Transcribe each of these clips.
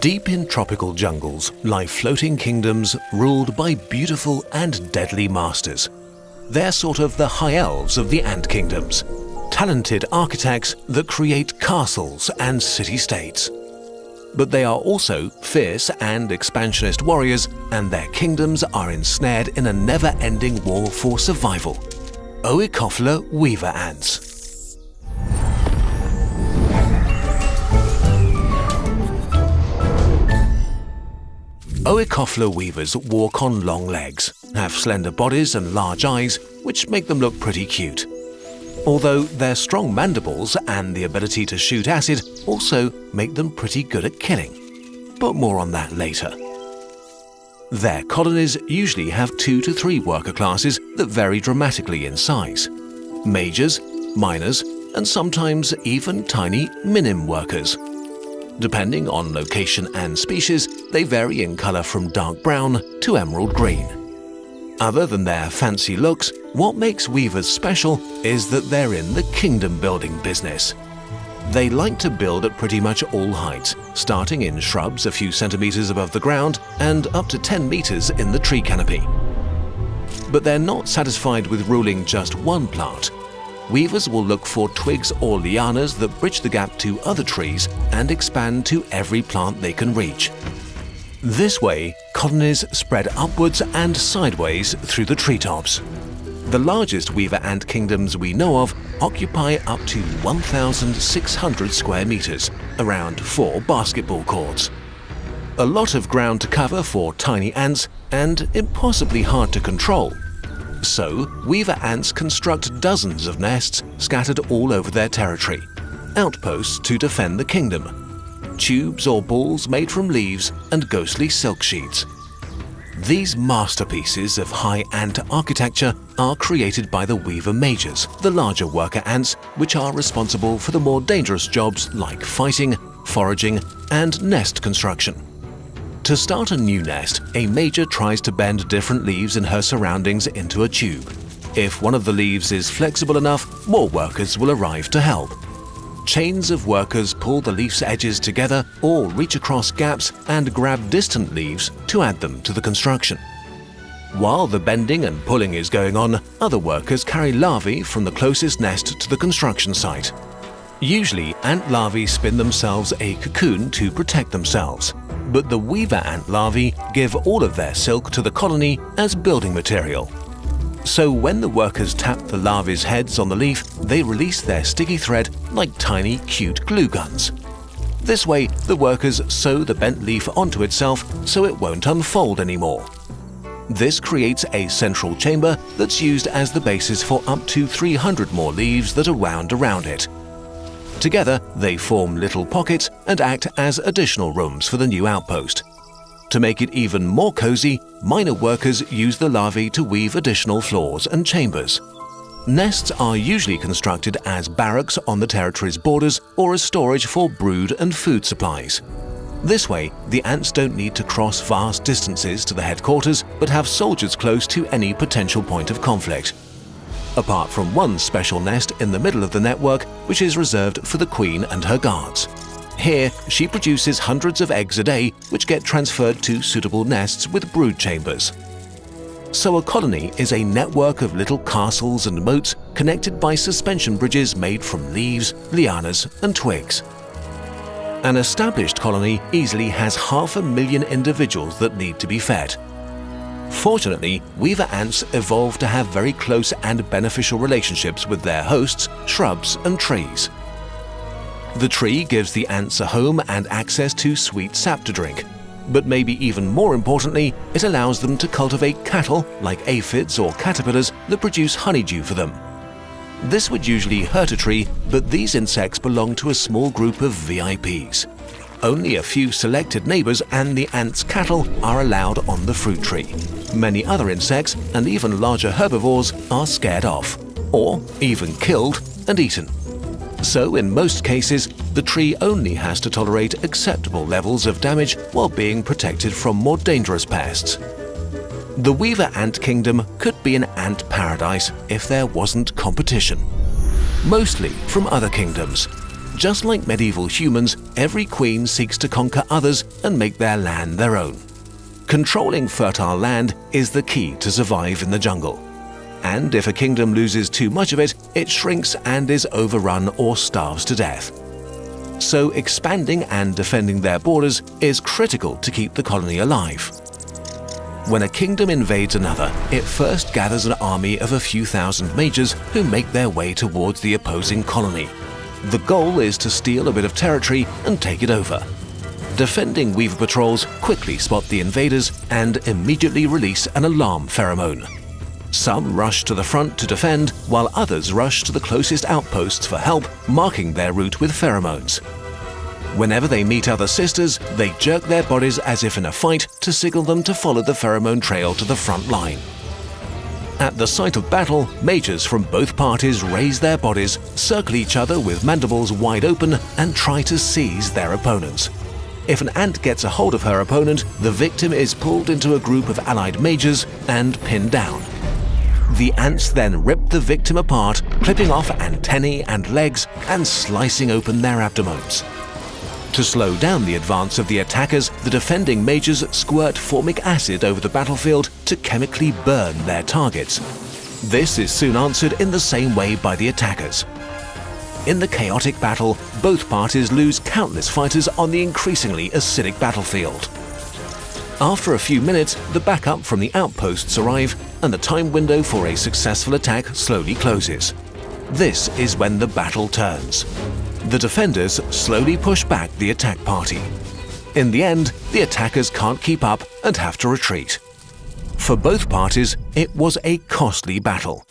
Deep in tropical jungles lie floating kingdoms ruled by beautiful and deadly masters. They're sort of the high elves of the ant kingdoms, talented architects that create castles and city-states. But they are also fierce and expansionist warriors, and their kingdoms are ensnared in a never-ending war for survival. Oecophila weaver ants. Oecophila weavers walk on long legs, have slender bodies and large eyes, which make them look pretty cute. Although their strong mandibles and the ability to shoot acid also make them pretty good at killing. But more on that later. Their colonies usually have 2 to 3 worker classes that vary dramatically in size. Majors, minors, and sometimes even tiny minim workers. Depending on location and species, they vary in color from dark brown to emerald green. Other than their fancy looks, what makes weavers special is that they're in the kingdom building business. They like to build at pretty much all heights, starting in shrubs a few centimeters above the ground and up to 10 meters in the tree canopy. But they're not satisfied with ruling just one plant. Weavers will look for twigs or lianas that bridge the gap to other trees and expand to every plant they can reach. This way, colonies spread upwards and sideways through the treetops. The largest weaver ant kingdoms we know of occupy up to 1,600 square meters, around 4 basketball courts. A lot of ground to cover for tiny ants and impossibly hard to control. So, weaver ants construct dozens of nests scattered all over their territory, outposts to defend the kingdom, tubes or balls made from leaves and ghostly silk sheets. These masterpieces of high ant architecture are created by the weaver majors, the larger worker ants, which are responsible for the more dangerous jobs like fighting, foraging, and nest construction. To start a new nest, a major tries to bend different leaves in her surroundings into a tube. If one of the leaves is flexible enough, more workers will arrive to help. Chains of workers pull the leaf's edges together or reach across gaps and grab distant leaves to add them to the construction. While the bending and pulling is going on, other workers carry larvae from the closest nest to the construction site. Usually, ant larvae spin themselves a cocoon to protect themselves. But the weaver ant larvae give all of their silk to the colony as building material. So when the workers tap the larvae's heads on the leaf, they release their sticky thread like tiny, cute glue guns. This way, the workers sew the bent leaf onto itself so it won't unfold anymore. This creates a central chamber that's used as the basis for up to 300 more leaves that are wound around it. Together, they form little pockets and act as additional rooms for the new outpost. To make it even more cozy, minor workers use the larvae to weave additional floors and chambers. Nests are usually constructed as barracks on the territory's borders or as storage for brood and food supplies. This way, the ants don't need to cross vast distances to the headquarters but have soldiers close to any potential point of conflict. Apart from one special nest in the middle of the network, which is reserved for the queen and her guards. Here, she produces hundreds of eggs a day, which get transferred to suitable nests with brood chambers. So a colony is a network of little castles and moats connected by suspension bridges made from leaves, lianas, and twigs. An established colony easily has 500,000 individuals that need to be fed. Fortunately, weaver ants evolved to have very close and beneficial relationships with their hosts, shrubs and trees. The tree gives the ants a home and access to sweet sap to drink. But maybe even more importantly, it allows them to cultivate cattle like aphids or caterpillars that produce honeydew for them. This would usually hurt a tree, but these insects belong to a small group of VIPs. Only a few selected neighbors and the ants' cattle are allowed on the fruit tree. Many other insects and even larger herbivores are scared off, or even killed and eaten. So in most cases, the tree only has to tolerate acceptable levels of damage while being protected from more dangerous pests. The weaver ant kingdom could be an ant paradise if there wasn't competition. Mostly from other kingdoms. Just like medieval humans, every queen seeks to conquer others and make their land their own. Controlling fertile land is the key to survive in the jungle. And if a kingdom loses too much of it, it shrinks and is overrun or starves to death. So expanding and defending their borders is critical to keep the colony alive. When a kingdom invades another, it first gathers an army of a few thousand mages who make their way towards the opposing colony. The goal is to steal a bit of territory and take it over. Defending Weaver patrols quickly spot the invaders and immediately release an alarm pheromone. Some rush to the front to defend, while others rush to the closest outposts for help, marking their route with pheromones. Whenever they meet other sisters, they jerk their bodies as if in a fight to signal them to follow the pheromone trail to the front line. At the site of battle, mages from both parties raise their bodies, circle each other with mandibles wide open, and try to seize their opponents. If an ant gets a hold of her opponent, the victim is pulled into a group of allied mages and pinned down. The ants then rip the victim apart, clipping off antennae and legs and slicing open their abdomens. To slow down the advance of the attackers, the defending mages squirt formic acid over the battlefield to chemically burn their targets. This is soon answered in the same way by the attackers. In the chaotic battle, both parties lose countless fighters on the increasingly acidic battlefield. After a few minutes, the backup from the outposts arrive, and the time window for a successful attack slowly closes. This is when the battle turns. The defenders slowly push back the attack party. In the end, the attackers can't keep up and have to retreat. For both parties, it was a costly battle.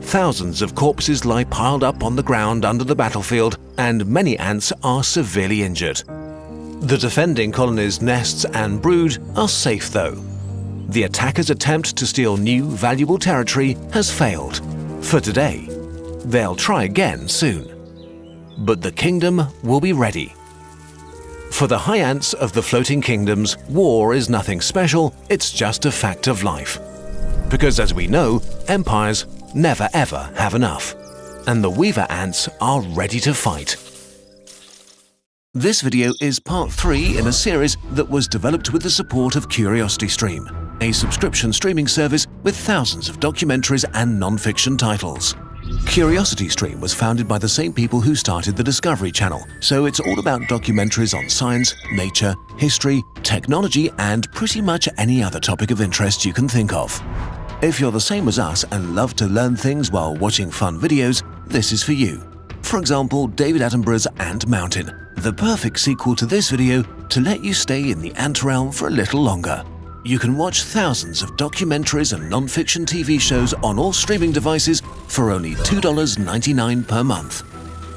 Thousands of corpses lie piled up on the ground under the battlefield, and many ants are severely injured. The defending colony's nests and brood are safe though. The attackers' attempt to steal new, valuable territory has failed. For today. They'll try again soon. But the kingdom will be ready. For the high ants of the floating kingdoms, war is nothing special, it's just a fact of life. Because as we know, empires never ever have enough. And the Weaver ants are ready to fight. This video is part 3 in a series that was developed with the support of CuriosityStream, a subscription streaming service with thousands of documentaries and non-fiction titles. CuriosityStream was founded by the same people who started the Discovery Channel, so it's all about documentaries on science, nature, history, technology, and pretty much any other topic of interest you can think of. If you're the same as us and love to learn things while watching fun videos, this is for you. For example, David Attenborough's Ant Mountain, the perfect sequel to this video to let you stay in the ant realm for a little longer. You can watch thousands of documentaries and non-fiction TV shows on all streaming devices for only $2.99 per month.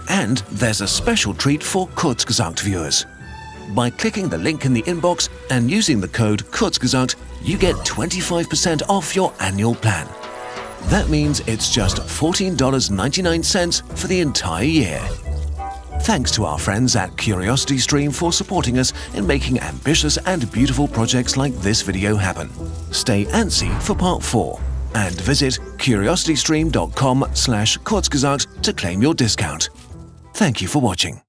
And there's a special treat for Kurzgesagt viewers. By clicking the link in the inbox and using the code Kurzgesagt, you get 25% off your annual plan. That means it's just $14.99 for the entire year. Thanks to our friends at CuriosityStream for supporting us in making ambitious and beautiful projects like this video happen. Stay antsy for part 4 and visit curiositystream.com/Kurzgesagt to claim your discount. Thank you for watching.